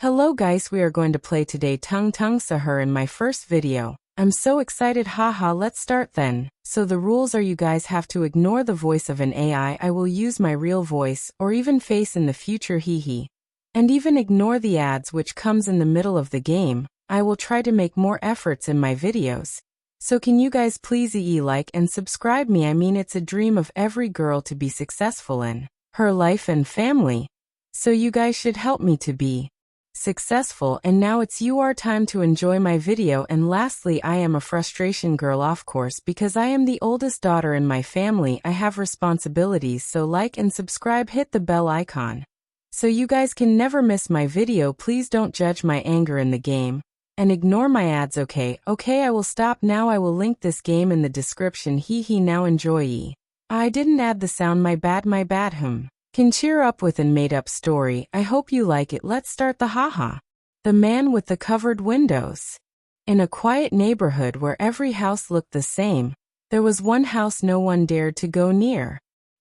Hello guys, we are going to play today Tung Sahur in my first video. I'm so excited, haha, let's start then. So the rules are you guys have to ignore the voice of an AI. I will use my real voice or even face in the future, hee. And even ignore the ads which comes in the middle of the game. I will try to make more efforts in my videos. So can you guys please like and subscribe me? I mean, it's a dream of every girl to be successful in her life and family. So you guys should help me to be successful. And now it's your time to enjoy my video. And lastly, I am a frustration girl, of course, because I am the oldest daughter in my family. I have responsibilities, so like and subscribe, hit the bell icon so you guys can never miss my video. Please don't judge my anger in the game and ignore my ads, okay? Okay, I will stop now. I will link this game in the description, hee. Now enjoy. I didn't add the sound, my bad. Can cheer up with a made-up story. I hope you like it. Let's start the haha. The man with the covered windows. In a quiet neighborhood where every house looked the same, there was one house no one dared to go near.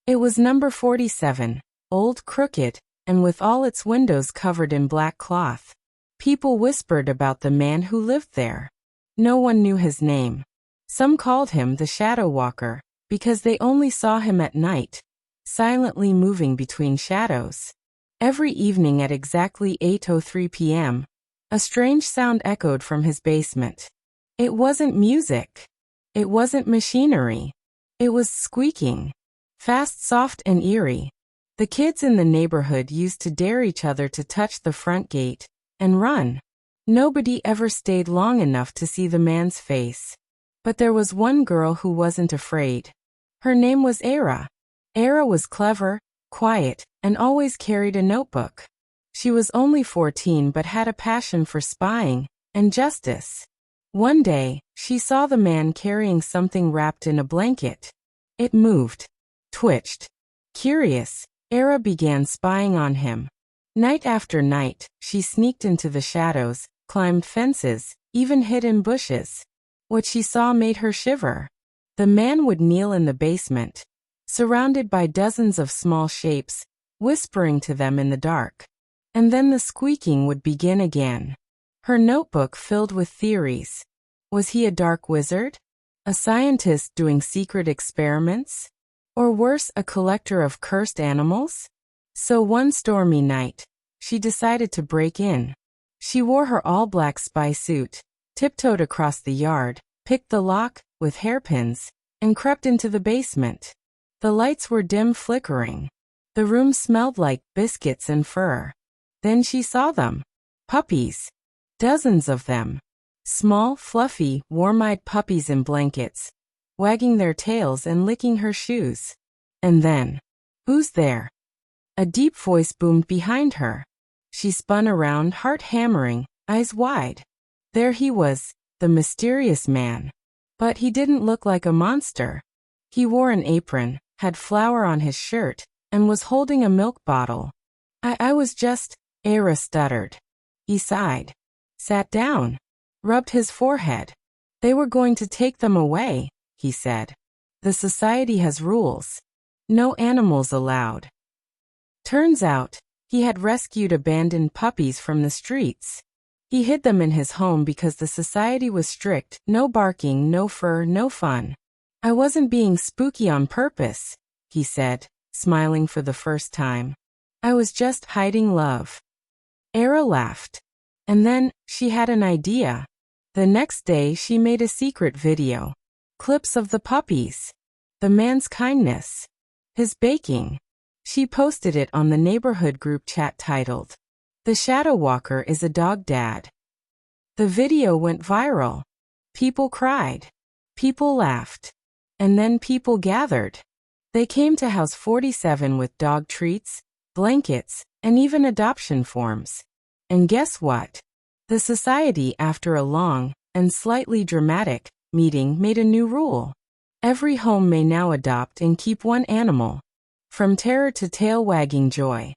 It was number 47, old, crooked, and with all its windows covered in black cloth. People whispered about the man who lived there. No one knew his name. Some called him the Shadow Walker, because they only saw him at night, silently moving between shadows. Every evening at exactly 8:03 p.m., a strange sound echoed from his basement. It wasn't music. It wasn't machinery. It was squeaking. Fast, soft, and eerie. The kids in the neighborhood used to dare each other to touch the front gate and run. Nobody ever stayed long enough to see the man's face. But there was one girl who wasn't afraid. Her name was Era. Era was clever, quiet, and always carried a notebook. She was only 14 but had a passion for spying and justice. One day, she saw the man carrying something wrapped in a blanket. It moved, twitched. Curious, Era began spying on him. Night after night, she sneaked into the shadows, climbed fences, even hid in bushes. What she saw made her shiver. The man would kneel in the basement, surrounded by dozens of small shapes, whispering to them in the dark. And then the squeaking would begin again. Her notebook filled with theories. Was he a dark wizard? A scientist doing secret experiments? Or worse, a collector of cursed animals? So one stormy night, she decided to break in. She wore her all-black spy suit, tiptoed across the yard, picked the lock with hairpins, and crept into the basement. The lights were dim, flickering. The room smelled like biscuits and fur. Then she saw them. Puppies. Dozens of them. Small, fluffy, warm-eyed puppies in blankets, wagging their tails and licking her shoes. And then, who's there? A deep voice boomed behind her. She spun around, heart hammering, eyes wide. There he was, the mysterious man. But he didn't look like a monster. He wore an apron, had flour on his shirt, and was holding a milk bottle. I was just, Era stuttered. He sighed, sat down, rubbed his forehead. They were going to take them away, he said. The society has rules. No animals allowed. Turns out, he had rescued abandoned puppies from the streets. He hid them in his home because the society was strict. No barking, no fur, no fun. I wasn't being spooky on purpose, he said, smiling for the first time. I was just hiding love. Era laughed. And then, she had an idea. The next day she made a secret video. Clips of the puppies. The man's kindness. His baking. She posted it on the neighborhood group chat titled, "The Shadow Walker is a Dog Dad." The video went viral. People cried. People laughed. And then people gathered. They came to House 47 with dog treats, blankets, and even adoption forms. And guess what? The society, after a long, and slightly dramatic, meeting made a new rule. Every home may now adopt and keep one animal. From terror to tail-wagging joy.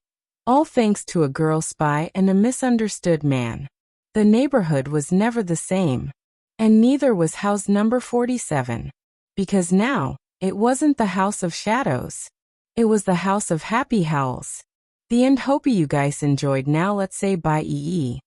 All thanks to a girl spy and a misunderstood man. The neighborhood was never the same. And neither was house number 47. Because now, it wasn't the house of shadows. It was the house of happy howls. The end. Hope you guys enjoyed. Now let's say bye.